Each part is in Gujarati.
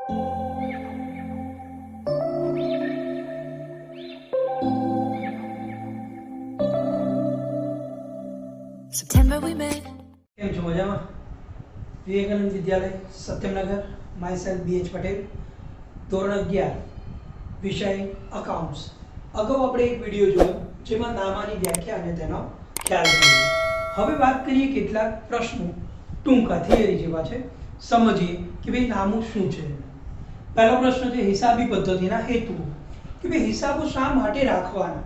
September we met. કેમ છો મજામાં? વિવેકાનંદ વિદ્યાલય સત્યમનગર, માયસેલ્ફ BH પટેલ, ધોરણ 11, વિષય અકાઉન્ટ્સ. અગાઉ આપણે એક વિડીયો જોયો જેમાં નામાની વ્યાખ્યા અને તેનો ખ્યાલ કર્યો. હવે વાત કરીએ કેટલાક પ્રશ્નો ટૂંકા થિયરી જેવા છે, સમજીએ કે ભાઈ નામું શું છે. પહેલો પ્રશ્ન છે હિસાબી પદ્ધતિના હેતુ, કે ભાઈ હિસાબો શા માટે રાખવાના?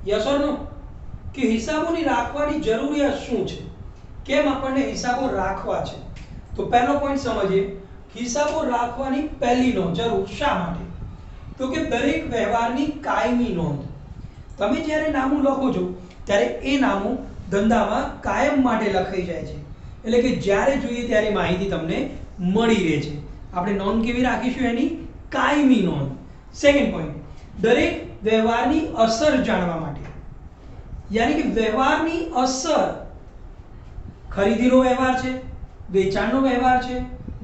યસ ઓર નો? કે હિસાબોની રાખવાની જરૂરિયાત શું છે, કેમ આપણને હિસાબો રાખવા છે? તો પહેલો પોઈન્ટ સમજીએ, હિસાબો રાખવાની પહેલી નોંધ જરૂર શા માટે? તો કે દરેક વ્યવહારની કાયમી નોંધ. તમે જ્યારે નામું લખો છો ત્યારે એ નામું ધંધામાં કાયમ માટે લખાઈ જાય છે, એટલે કે જ્યારે જોઈએ ત્યારે માહિતી તમને મળી રહે છે. આપણે નોંધ કેવી રાખીશું? એની કાયમી નોંધ. સેકન્ડ પોઈન્ટ, દરેક વ્યવહારની અસર જાણવા માટે, यानी कि व्यवहाરની અસર, ખરીદીનો વ્યવહાર છે, વેચાણનો વ્યવહાર છે,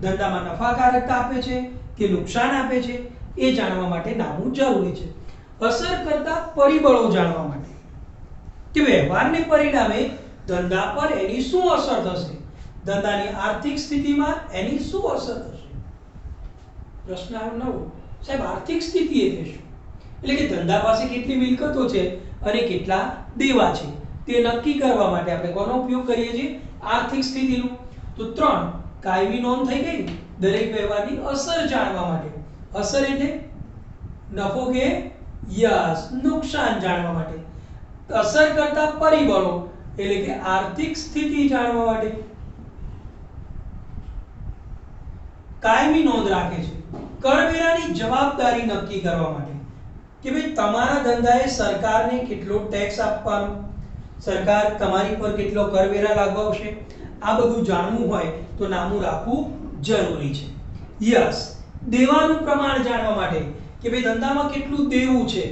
ધંધામાં નફાકારકતા આપે છે કે નુકસાન આપે છે, એ જાણવા માટે નામું જરૂરી છે. અસર કરતા પરિબળો જાણવા માટે, કે વ્યવહારને પરિણામે ધંધા પર એની શું અસર થશે, ધંધાની આર્થિક સ્થિતિમાં એની શું અસર થશે. પ્રશ્ન આવ્યો નવો, સાહેબ આર્થિક સ્થિતિ એટલે શું? એટલે કે ધંધા પાસે કેટલી મિલકતો છે અને કેટલા દેવા છે તે નક્કી કરવા માટે આપણે કોનો ઉપયોગ કરીએ છીએ? આર્થિક સ્થિતિનો. તો 3 કાયમી નોંધ થઈ ગઈ. દરેક વ્યવહારની અસર જાણવા માટે, અસર એટલે નફો કે યસ નુકસાન જાણવા માટે. અસર કરતા પરિબળો એટલે કે આર્થિક સ્થિતિ જાણવા માટે. કાયમી નોંધ રાખે છે કરવેરાની જવાબદારી નક્કી કરવા માટે, કે ભાઈ તમારા ધંધાએ સરકારને કેટલો ટેક્સ આપવાનો, સરકાર તમારી પર કેટલો કરવેરા લગાવશે, આ બધું જાણવું હોય તો નામું રાખવું જરૂરી છે. યસ દેવાનું પ્રમાણ જાણવા માટે, કે ભાઈ ધંધામાં કેટલું દેવું છે.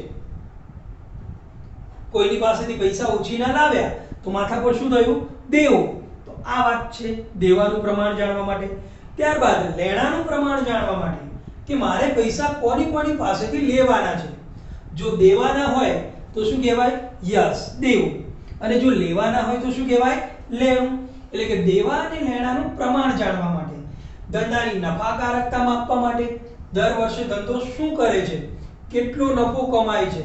કોઈની પાસેથી પૈસા ઉછીના લાવ્યા તો માથા પર શું થયું? દેવું. તો આ વાત છે દેવાનું પ્રમાણ જાણવા માટે. ત્યારબાદ લેણાનું પ્રમાણ જાણવા માટે, કે મારે પૈસા કોની પાસેથી લેવાના છે. જો દેવાના હોય તો શું કહેવાય? યસ દેવું. અને જો લેવાના હોય તો શું કહેવાય? લેણું. એટલે કે દેવા અને લેણાનું પ્રમાણ જાણવા માટે. ધંધાની નફાકારકતા માપવા માટે, દર વર્ષે ધંધો શું કરે છે, કેટલો નફો કમાય છે,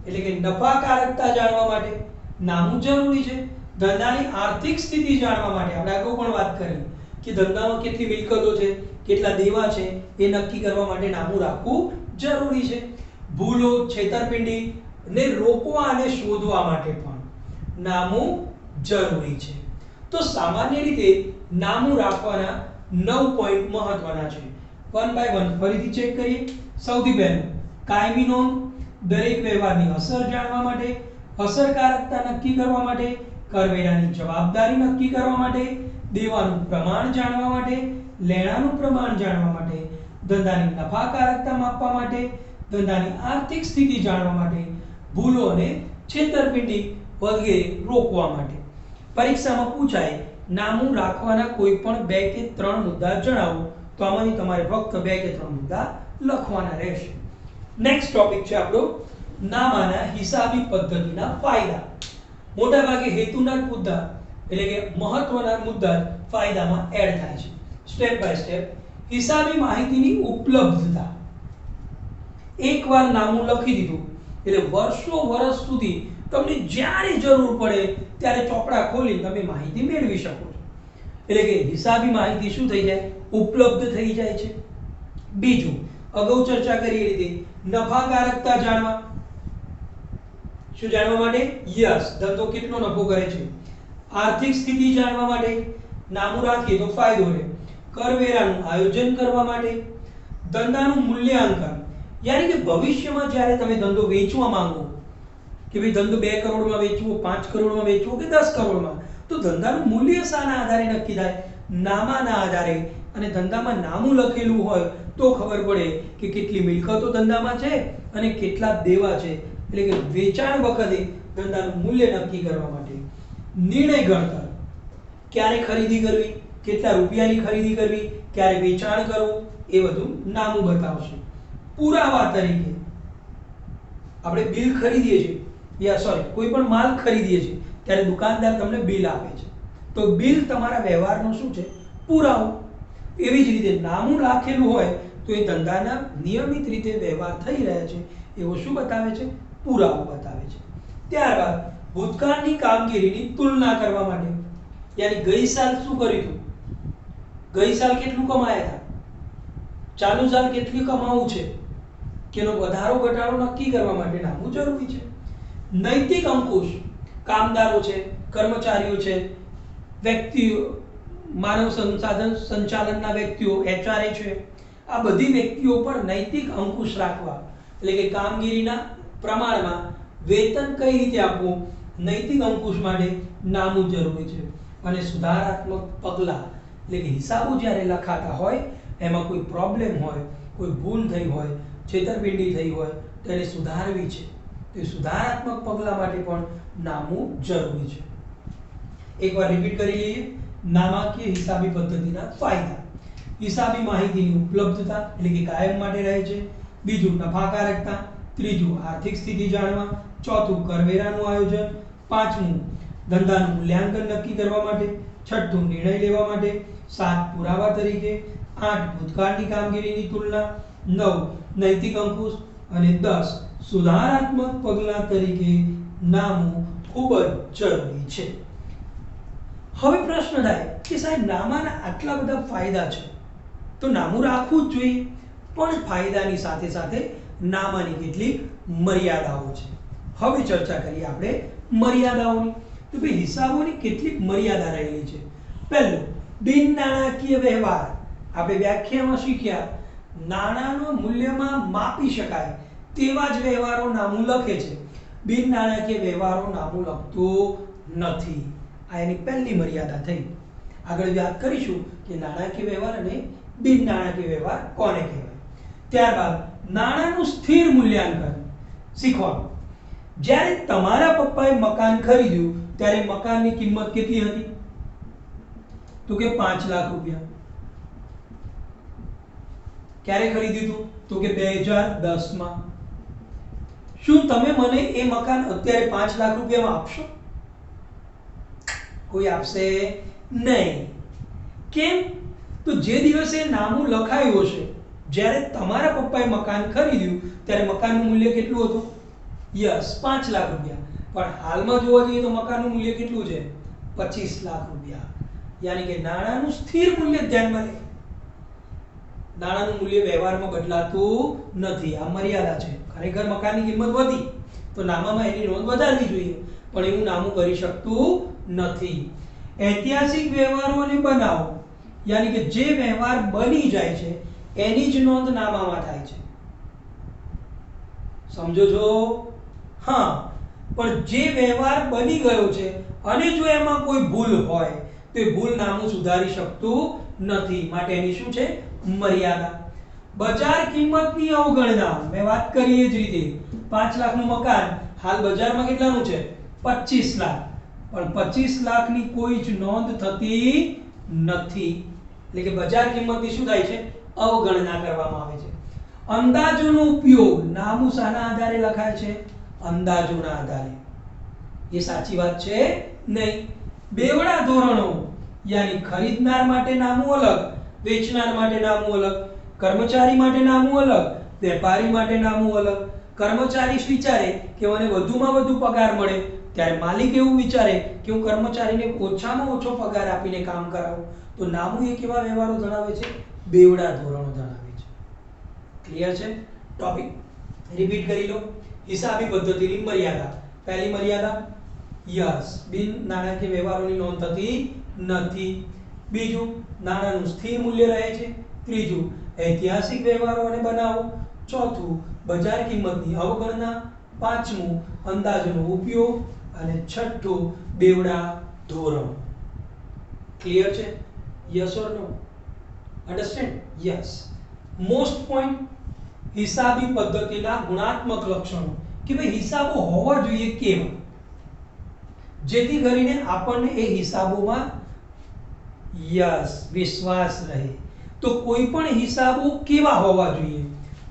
એટલે કે નફાકારકતા જાણવા માટે નામું જરૂરી છે. ધંધાની આર્થિક સ્થિતિ જાણવા માટે આપણે અગાઉ પણ વાત કરી કે ધંધામાં કેટલી મિલકતો છે, કેટલા દેવા છે, એ નક્કી કરવા માટે નામું રાખવું જરૂરી છે. ભૂલો, છેતરપિંડી ને રોકવા અને શોધવા માટે પણ નામું જરૂરી છે. તો સામાન્ય રીતે નામું રાખવાના 9 પોઈન્ટ મહત્વના છે. વન બાય વન ફરીથી ચેક કરીએ. સૌથી પહેલું કાયમી નોંધ, દરેક વ્યવહારની અસર જાણવા માટે, અસરકારકતા નક્કી કરવા માટે, કરવેરાની જવાબદારી નક્કી કરવા માટે, દેવાનું પ્રમાણ જાણવા માટે, લેણાનું પ્રમાણ જાણવા માટે, ધંધાની નફાકારકતા માપવા માટે, ધંધાની આર્થિક સ્થિતિ જાણવા માટે, ભૂલો અને છેતરપિંડી વગેરે રોકવા માટે. પરીક્ષામાં પૂછાય નામું રાખવાના કોઈ પણ 2 કે 3 મુદ્દા જણાવો, તો આમાંથી તમારે ફક્ત 2 કે 3 મુદ્દા લખવાના રહેશે. નેક્સ્ટ ટોપિક છે આપણો નામાના હિસાબી પદ્ધતિના ફાયદા. મોટાભાગે હેતુના મુદ્દા એટલે કે મહત્વના મુદ્દા ફાયદામાં એડ થાય છે. સ્ટેપ બાય સ્ટેપ હિસાબી માહિતીની ઉપલબ્ધતા. એકવાર નામું લખી દીધું એટલે વર્ષ સુધી તમને જ્યારે જરૂર પડે ત્યારે ચોપડા ખોલી તમે માહિતી મેળવી શકો છો. એટલે કે હિસાબી માહિતી શું થઈ જાય? ઉપલબ્ધ થઈ જાય છે. બીજું, અગાઉ ચર્ચા કરી એ રીતે નફાકારકતા જાણવા. શું જાણવા માટે? યસ ધંધો કેટલો નફો કરે છે. આર્થિક સ્થિતિ જાણવા માટે નામું રાખીએ તો ફાયદો રહે. કરવેરાનું આયોજન કરવા માટે, ધંધાનું મૂલ્યાંકન, યાની કે ભવિષ્યમાં જ્યારે તમે ધંધો વેચવા માંગો કે ભાઈ ધંધો 2 કરોડમાં વેચવો, 5 કરોડમાં વેચવો કે 10 કરોડમાં, તો ધંધાનું મૂલ્ય શાના આધારે નક્કી થાય? નામાના આધારે. અને ધંધામાં નામું લખેલું હોય તો ખબર પડે કે કેટલી મિલકતો ધંધામાં છે અને કેટલા દેવા છે. એટલે કે વેચાણ વખતે ધંધાનું મૂલ્ય નક્કી કરવા માટે. નિર્ણય ઘડતર, ક્યારે ખરીદી કરવી, કેટલા રૂપિયાની ખરીદી કરવી, ક્યારે વેચાણ કરવું એ બધું નામું બતાવશે. પુરાવા તરીકે આપણે બિલ ખરીદીએ છીએ કોઈ પણ માલ ખરીદીએ છીએ ત્યારે દુકાનદાર તમને બિલ આપે છે, તો બિલ તમારા વ્યવહારનો શું છે? પુરાવો. એવી જ રીતે નામું રાખેલું હોય તો એ ધંધાના નિયમિત રીતે વ્યવહાર થઈ રહ્યા છે એવો શું બતાવે છે? પુરાવો બતાવે છે. ત્યારબાદ ભૂતકાળની કામગીરીની તુલના કરવા માટે, યાની ગઈ સાલ શું કર્યું હતું, ગઈ સાલ કેટલું કમાયા હતા, ચાલુ સાલ કેટલું કમાવું છે કેનો વધારો ઘટાડો નક્કી કરવા માટે નામું જરૂરી છે. નૈતિક અંકુશ કામદારો છે, કર્મચારીઓ છે, વ્યક્તિઓ, માનવ સંસાધન સંચાલનના વ્યક્તિઓ, એચઆરએ છે, આ બધી વ્યક્તિઓ પર નૈતિક અંકુશ રાખવા, એટલે કે કામગીરીના પ્રમાણમાં વેતન કઈ રીતે આપવું, નૈતિક અંકુશ માટે નામું જરૂરી છે. અને સુધારાત્મક પગલાં, એટલે કે હિસાબો જ્યારે લખાતા હોય એમાં કોઈ પ્રોબ્લેમ હોય, કોઈ ભૂલ થઈ હોય, છેતરપિંડી થઈ હોય તો એને સુધારવી છે, તો એ સુધારાત્મક પગલાં માટે પણ નામું જરૂરી છે. એકવાર રિપીટ કરી લઈએ. નાણાકીય હિસાબી પદ્ધતિના ફાયદા: હિસાબી માહિતીની ઉપલબ્ધતા, એટલે કે કાયમ માટે રહે છે. બીજું, નફાકારકતા. ત્રીજું, આર્થિક સ્થિતિ જાણવા. ચોથું, કરવેરાનું આયોજન. પાંચમું, ધંધાનું મૂલ્યાંકન નક્કી કરવા માટે. છઠ્ઠું, નિર્ણય લેવા માટે. સાત, પુરાવા તરીકે. આઠ, ભૂતકાળની કામગીરીની તુલના. નવ, નૈતિક અંકુશ. અને 10, સુધારાત્મક પગલાં તરીકે નામું ખૂબ જ જરૂરી છે. હવે પ્રશ્ન થાય કે સાહેબ નામાના આટલા બધા ફાયદા છે તો નામું રાખવું જ જોઈએ, પણ ફાયદાની સાથે સાથે નામાની કેટલીક મર્યાદાઓ છે. હવે ચર્ચા કરીએ આપણે મર્યાદાઓની. તો ભાઈ હિસાબોની કેટલીક મર્યાદા રહેલી છે. પહેલું, બિન નાણાકીય વ્યવહાર. આપણે વ્યાખ્યામાં શીખ્યા નાણાંનો મૂલ્યમાં માપી શકાય તેવા જ વ્યવહારો નામું લખે છે. બિન નાણાકીય વ્યવહારો નામું લખતું નથી. આ એની પહેલી મર્યાદા થઈ. આગળ વાત કરીશું કે નાણાકીય વ્યવહાર અને બિન નાણાકીય વ્યવહાર કોને કહેવાય. ત્યારબાદ નાણાંનું સ્થિર મૂલ્યાંકન શીખવાનું. જ્યારે તમારા પપ્પાએ મકાન ખરીદ્યું ત્યારે મકાનની કિંમત કેટલી હતી? તો કે 5 લાખ રૂપિયા. ક્યારે ખરીદ્યું હતું? તો કે 2010 માં. શું તમે મને એ મકાન અત્યારે 5 લાખ રૂપિયામાં આપશો? કોઈ આપશે નહીં. કેમ? તો જે દિવસે નામું લખાયું હશે, જ્યારે તમારા પપ્પાએ મકાન ખરીદ્યું ત્યારે મકાનનું મૂલ્ય કેટલું હતું? યસ, 5 લાખ રૂપિયા. પણ હાલમાં જોવા જઈએ તો મકાનનું મૂલ્ય કેટલું છે? 25 લાખ રૂપિયા. યાની કે નાણાંનું સ્થિર મૂલ્ય ધ્યાનમાં લે. નાણાંનું મૂલ્ય વ્યવહારમાં બદલાતું નથી. આ મર્યાદા છે. ખરેખર મકાનની કિંમત વધી તો નામામાં એની નોંધ વધારવી જોઈએ, પણ એવું નામું કરી શકતું નથી. ઐતિહાસિક વ્યવહારો અને બનાવો, યાની કે જે વ્યવહાર બની જાય છે એની જ નોંધ નામામાં થાય છે. સમજો છો? હા. પણ જે વ્યવહાર બની ગયો છે અને જો એમાં કોઈ ભૂલ હોય તો એ ભૂલ નામું સુધારી શકતું નથી. માટે એની શું છે? મર્યાદા. બજાર કિંમતની અવગણના. મેં વાત કરી એ જ રીતે 5 લાખનું મકાન હાલ બજારમાં કેટલાનું છે? 25 લાખ. પણ 25 લાખની કોઈ જ નોંધ થતી નથી. એટલે કે બજાર કિંમતની શું થાય છે? અવગણના કરવામાં આવે છે. અંદાજોનો ઉપયોગ. નામું શાના આધારે લખાય છે? અંદાજોના આધારે. એ સાચી વાત છે નહીં. બેવડા ધોરણો, યાની ખરીદનાર માટે નામું અલગ, વેચનાર માટે નામું અલગ, કર્મચારી માટે નામું અલગ, વેપારી માટે નામું અલગ. કર્મચારી વિચારે કે મને વધુમાં વધુ પગાર મળે, ત્યારે માલિક એવું વિચારે કે હું કર્મચારીને ઓછામાં ઓછો પગાર આપીને કામ કરાવું. તો નામું એ કેવા વ્યવહારો જણાવે છે? બેવડા ધોરણો જણાવે છે. ક્લિયર છે? ટોપિક રિપીટ કરી લો. હિસાબી પદ્ધતિની મર્યાદા. પહેલી મર્યાદા, યસ, બિન નાણાકીય વ્યવહારોની નોંધ થતી નથી. બીજું, નાણાંનું સ્થિર મૂલ્ય રહે છે. ત્રીજું, ઐતિહાસિક વ્યવહારો અને બનાવો. ચોથું, બજાર કિંમતની અવગણના. પાંચમું, અંદાજનો ઉપયોગ. અને છઠ્ઠું, બેવડા ધોરણ. ક્લિયર છે? Yes or no? Understand? Yes. Most point, હિસાબી પદ્ધતિના ગુણાત્મક લક્ષણો. કે ભાઈ હિસાબો હોવા જોઈએ કેવા, જેથી કરીને આપણને એ હિસાબોમાં યસ વિશ્વાસ રહે. તો કોઈ પણ હિસાબો કેવા હોવા જોઈએ?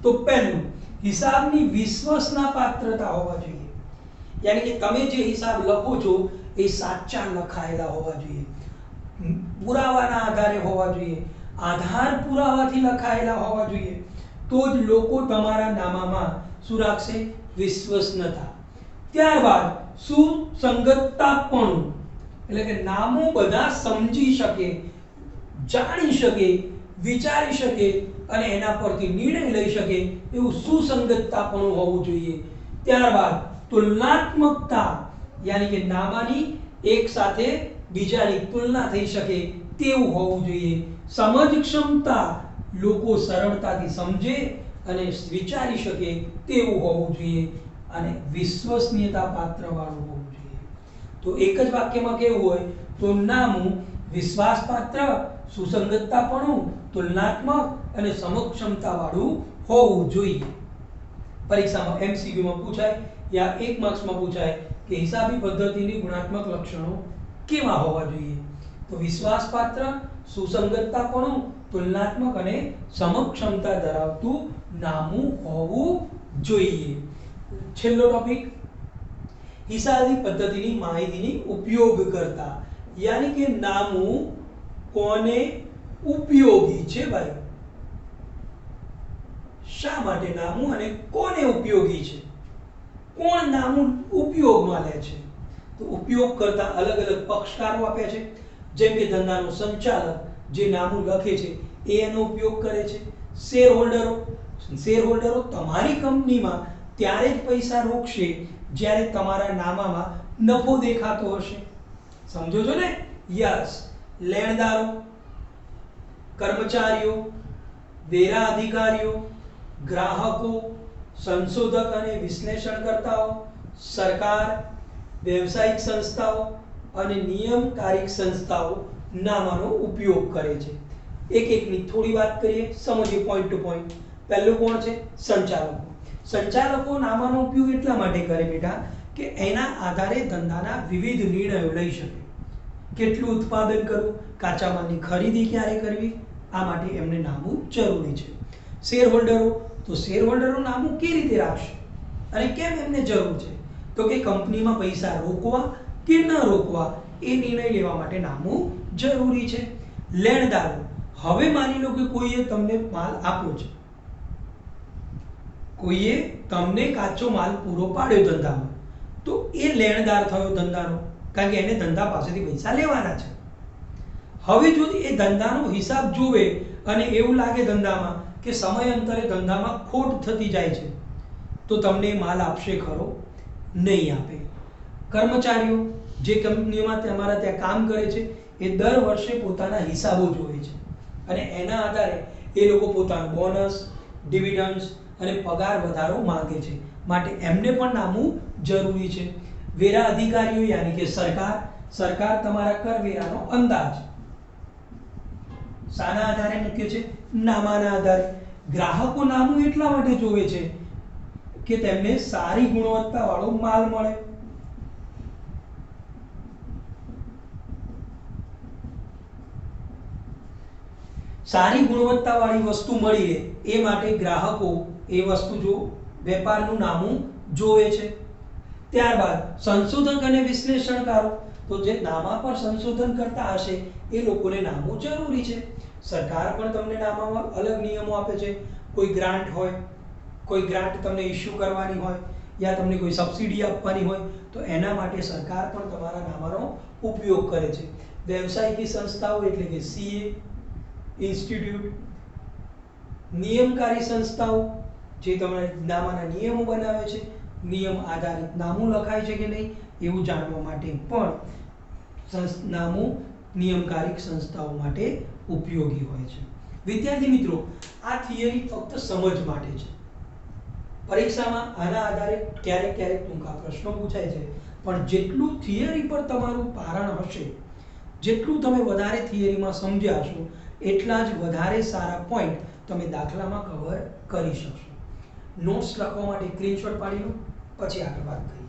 તો પહેલું, હિસાબની વિશ્વાસના પાત્રતા હોવા જોઈએ, યાની કે તમે જે હિસાબ લખો છો એ સાચા લખાયેલા હોવા જોઈએ, પુરાવાના આધારે હોવા જોઈએ, આધાર પુરાવાથી લખાયેલા હોવા જોઈએ, તો જ લોકો તમારા નામામાં શું રાખશે? વિશ્વસનીયતા. ત્યારબાદ સુસંગતતાપણું, એટલે કે નામો બધા સમજી શકે, જાણી શકે, વિચારી શકે અને એના પરથી નિર્ણય લઈ શકે એવું સુસંગતતાપણું હોવું જોઈએ. ત્યારબાદ તુલનાત્મકતા, યાની કે નામાની એક સાથે બીજાની તુલના થઈ શકે તેવું હોવું જોઈએ. સમજ ક્ષમતા, લોકો સરળતાથી સમજે અને વિચારી શકે તેવું હોવું જોઈએ. અને વિશ્વસનીયતા પાત્ર વાળું હોવું જોઈએ. તો એક જ વાક્યમાં કેવું હોય? તો નામું વિશ્વાસપાત્ર, સુસંગતતાપણું, તુલનાત્મક અને સમક્ષમતા વાળું હોવું જોઈએ. પરીક્ષામાં એમસીક્યુમાં પૂછાય યા 1 માર્ક્સમાં પૂછાય કે હિસાબી પદ્ધતિની ગુણાત્મક લક્ષણો કેવા હોવા જોઈએ? તો વિશ્વાસપાત્ર, સુસંગતતાપણું, તુલનાત્મક અને સમક્ષમતા ધરાવતું નામું હોવું જોઈએ. છેલ્લો ટોપિક, હિસાબી પદ્ધતિની માહિતીની ઉપયોગકર્તા, યાની કે નામું કોને ઉપયોગી છે ભાઈ? શા માટે નામું અને કોને ઉપયોગી છે? કોણ નામું ઉપયોગમાં લે છે? તો ઉપયોગ કરતા અલગ અલગ પક્ષકારો આપ્યા છે. જેમ કે ધંધાનો સંચાલક જે નામું લખે છે એ એનો ઉપયોગ કરે છે. શેરહોલ્ડરો તમારી કંપનીમાં ત્યારે જ પૈસા રોકશે જ્યારે તમારા નામામાં નફો દેખાતો હશે. સમજો છો ને? યસ. લેણદારો, કર્મચારીઓ, વેરા અધિકારીઓ, ગ્રાહકો, સંશોધક અને વિશ્લેષણકર્તાઓ, સરકાર, વ્યવસાયિક સંસ્થાઓ અને નિયમનકારી સંસ્થાઓ નામાનો ઉપયોગ કરે છે. એક એકની થોડી વાત કરીએ, સમજીએ પોઈન્ટ ટુ પોઈન્ટ. પહેલું કોણ છે? સંચાલકો. સંચાલકો નામાનો ઉપયોગ એટલા માટે કરે બેટા કે એના આધારે ધંધાના વિવિધ નિર્ણયો લઈ શકે. કેટલું ઉત્પાદન કરવું, કાચા માલની ખરીદી ક્યારે કરવી, આ માટે એમને નામું જરૂરી છે. શેરહોલ્ડરો, તો શેરહોલ્ડરો નામું કેવી રીતે રાખશે અને કેમ એમને જરૂર છે? તો કે કંપનીમાં પૈસા રોકવા કે ન રોકવા એ નિર્ણય લેવા માટે નામું જરૂરી છે. લેણદારો, હવે માની લો કે કોઈએ તમને માલ આપ્યો છે, કોઈએ તમને કાચો માલ પૂરો પાડ્યો ધંધામાં, તો એ લેણદાર થયો ધંધાનો, કારણ કે એને ધંધા પાસેથી પૈસા લેવાના છે. હવે જો એ ધંધાનો હિસાબ જોવે અને એવું લાગે ધંધામાં કે સમયાંતરે ધંધામાં ખોટ થતી જાય છે, તો તમને માલ આપશે ખરો? નહીં આપે. કર્મચારીઓ, જે કંપનીમાં તમારા ત્યાં કામ કરે છે એ દર વર્ષે પોતાના હિસાબો જોવે છે અને એના આધારે એ લોકો પોતાનું બોનસ, ડિવિડન્ડ્સ અને પગાર વધારો માંગે છે, માટે એમને પણ નામું જરૂરી છે. વેરા અધિકારીઓ યાની કે સરકાર તમારા કરવેરાનો અંદાજ શાના આધારે મૂકે છે? નામાના આધારે. ગ્રાહકો નામું એટલા માટે જોવે છે કે તેમને સારી ગુણવત્તા વાળો માલ મળે. સારી ગુણવત્તા વાળી વસ્તુ મળી રહે એ માટે ગ્રાહકો એ વસ્તુ જો વેપારનું નામું જોવે છે. ત્યારબાદ સંશોધક અને વિશ્લેષણકારો, તો જે નામા પર સંશોધન કરતા હશે એ લોકોને નામું જરૂરી છે. સરકાર પણ તમને નામામાં અલગ નિયમો આપે છે. કોઈ ગ્રાન્ટ હોય, કોઈ ગ્રાન્ટ તમને ઇશ્યુ કરવાની હોય યા તમને કોઈ સબસિડી આપવાની હોય તો એના માટે સરકાર પણ તમારા નામાનો ઉપયોગ કરે છે. વ્યવસાયિક સંસ્થાઓ એટલે કે સીએ, ઇન્સ્ટિટ્યૂટ, નિયમનકારી સંસ્થાઓ જે તમારા નામાના નિયમો બનાવે છે, નિયમ આધારિત નામું લખાય છે કે નહીં એવું જાણવા માટે પણ નામું નિયમનકારી સંસ્થાઓ માટે ઉપયોગી હોય છે. વિદ્યાર્થી મિત્રો, આ થિયરી ફક્ત સમજ માટે છે. પરીક્ષામાં આના આધારે ક્યારેક ક્યારેક ટૂંકા પ્રશ્નો પૂછાય છે, પણ જેટલું થિયરી પર તમારું ભારણ હશે, જેટલું તમે વધારે થિયરીમાં સમજ્યા હશો એટલા જ વધારે સારા પોઈન્ટ તમે દાખલામાં કવર કરી શકશો. નોટ્સ લખવા માટે સ્ક્રીનશોટ પાડી લો, પછી આગળ વાત કરીએ.